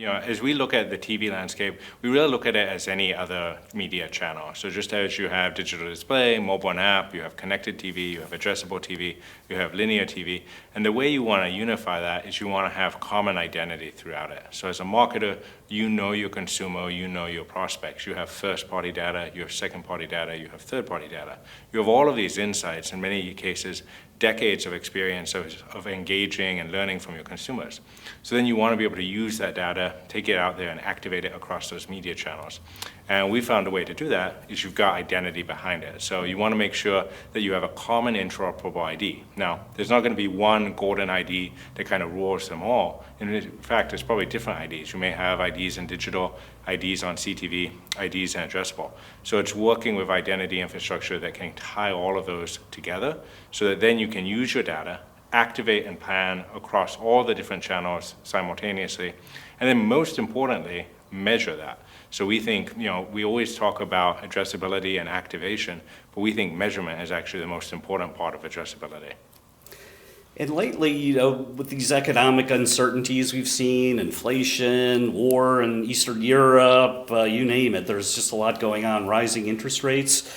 As we look at the TV landscape, we really look at it as any other media channel. So just as you have digital display, mobile and app, you have connected TV, you have addressable TV, you have linear TV. And the way you want to unify that is you want to have common identity throughout it. So as a marketer, you know your consumer, you know your prospects. You have first-party data, you have second-party data, you have third-party data. You have all of these insights, in many cases, decades of experience of engaging and learning from your consumers. So then you want to be able to use that data, take it out there and activate it across those media channels. And we found a way to do that is you've got identity behind it. So you want to make sure that you have a common interoperable ID. Now, there's not going to be one golden ID that kind of rules them all. In fact, there's probably different IDs. You may have IDs in digital, IDs on CTV, IDs in addressable. So it's working with identity infrastructure that can tie all of those together so that then you can use your data, activate and plan across all the different channels simultaneously, and then most importantly, measure that. So we think, we always talk about addressability and activation, but we think measurement is actually the most important part of addressability. And lately, with these economic uncertainties we've seen, inflation, war in Eastern Europe, you name it, there's just a lot going on, rising interest rates.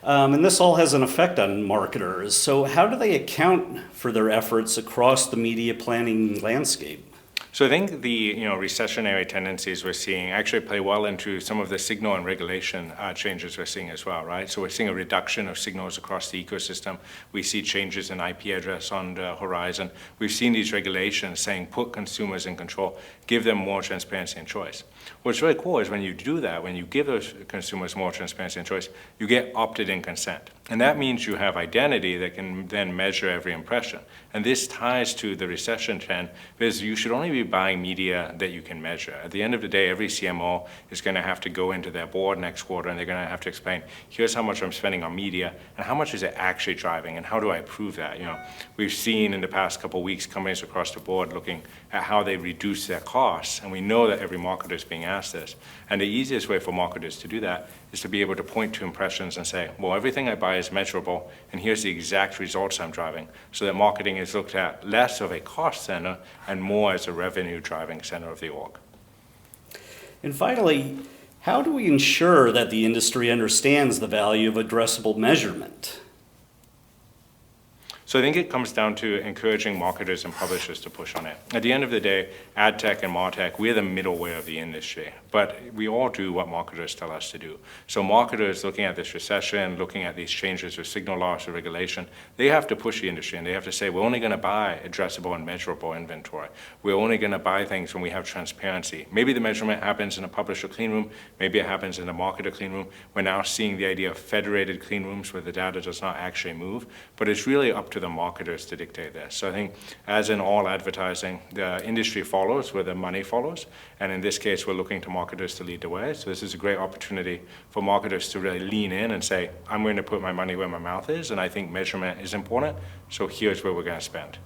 And this all has an effect on marketers. So how do they account for their efforts across the media planning landscape? So I think the recessionary tendencies we're seeing actually play well into some of the signal and regulation changes we're seeing as well, right? So we're seeing a reduction of signals across the ecosystem. We see changes in IP address on the horizon. We've seen these regulations saying put consumers in control, give them more transparency and choice. What's really cool is when you do that, when you give those consumers more transparency and choice, you get opted-in consent. And that means you have identity that can then measure every impression. And this ties to the recession trend because you should only be buying media that you can measure. At the end of the day, every CMO is going to have to go into their board next quarter and they're going to have to explain, here's how much I'm spending on media and how much is it actually driving and how do I prove that? We've seen in the past couple of weeks companies across the board looking at how they reduce their costs, and we know that every marketer is being asked this. And the easiest way for marketers to do that is to be able to point to impressions and say, well, everything I buy is measurable, and here's the exact results I'm driving, so that marketing is looked at less of a cost center and more as a revenue driving center of the org. And finally, how do we ensure that the industry understands the value of addressable measurement? So I think it comes down to encouraging marketers and publishers to push on it. At the end of the day, ad tech and martech, we're the middleware of the industry, but we all do what marketers tell us to do. So marketers looking at this recession, looking at these changes with signal loss or regulation, they have to push the industry and they have to say, we're only going to buy addressable and measurable inventory. We're only going to buy things when we have transparency. Maybe the measurement happens in a publisher clean room, maybe it happens in a marketer clean room. We're now seeing the idea of federated clean rooms where the data does not actually move, but it's really up to the marketers to dictate this. So I think as in all advertising, the industry follows where the money follows. And in this case, we're looking to marketers to lead the way. So this is a great opportunity for marketers to really lean in and say, I'm going to put my money where my mouth is. And I think measurement is important. So here's where we're going to spend.